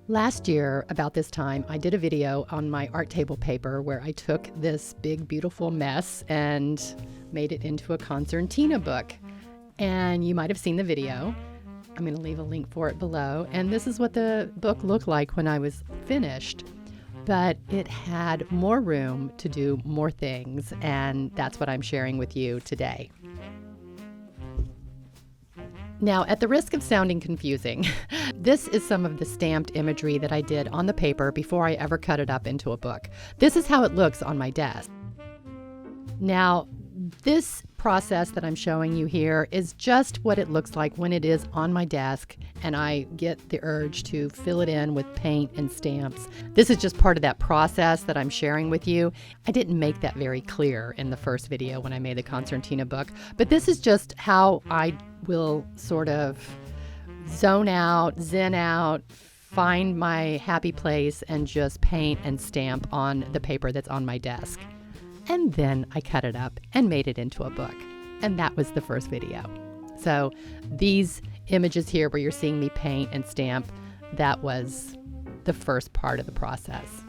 Last year, about this time, I did a video on my art table paper where I took this big, beautiful mess and made it into a concertina book. And you might have seen the video. I'm going to leave a link for it below. And this is what the book looked like when I was finished. But it had more room to do more things, and that's what I'm sharing with you today. Now, at the risk of sounding confusing, this is some of the stamped imagery that I did on the paper before I ever cut it up into a book. This is how it looks on my desk. Now, this process that I'm showing you here is just what it looks like when it is on my desk and I get the urge to fill it in with paint and stamps. This is just part of that process that I'm sharing with you. I didn't make that very clear in the first video when I made the concertina book, but this is just how I will sort of zone out, zen out, find my happy place and just paint and stamp on the paper that's on my desk. And then I cut it up and made it into a book. And that was the first video. So these images here where you're seeing me paint and stamp, that was the first part of the process.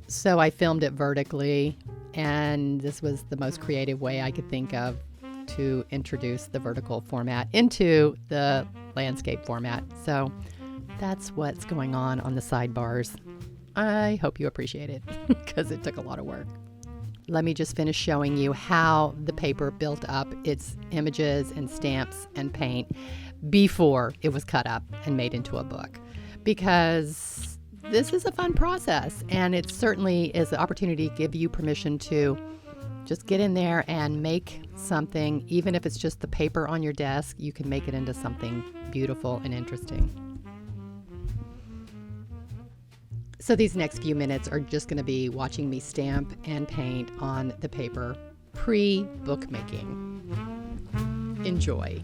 So I filmed it vertically, and this was the most creative way I could think of to introduce the vertical format into the landscape format. So that's what's going on the sidebars. I hope you appreciate it because it took a lot of work. Let me just finish showing you how the paper built up its images and stamps and paint before it was cut up and made into a book, because this is a fun process, and it certainly is an opportunity to give you permission to just get in there and make something. Even if it's just the paper on your desk, you can make it into something beautiful and interesting. So these next few minutes are just going to be watching me stamp and paint on the paper pre-bookmaking. Enjoy.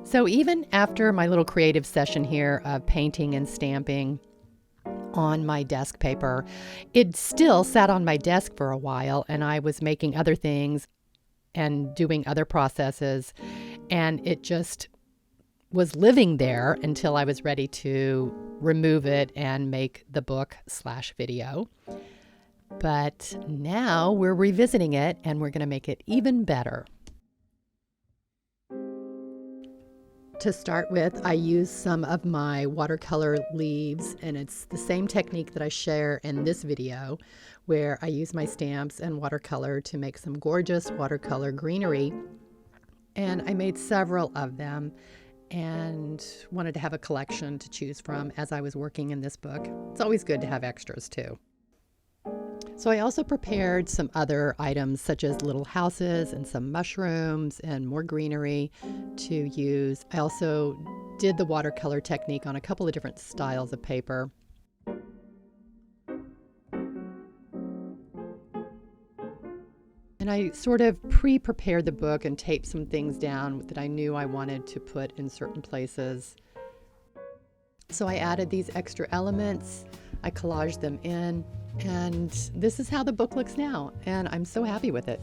So even after my little creative session here of painting and stamping on my desk paper, it still sat on my desk for a while, and I was making other things and doing other processes, and it just was living there until I was ready to remove it and make the book/video. But now we're revisiting it, and we're going to make it even better. To start with, I use some of my watercolor leaves, and it's the same technique that I share in this video, where I use my stamps and watercolor to make some gorgeous watercolor greenery. And I made several of them, and wanted to have a collection to choose from as I was working in this book. It's always good to have extras too. So I also prepared some other items such as little houses and some mushrooms and more greenery to use. I also did the watercolor technique on a couple of different styles of paper. And I sort of pre-prepared the book and taped some things down that I knew I wanted to put in certain places. So I added these extra elements, I collaged them in, and this is how the book looks now, and I'm so happy with it.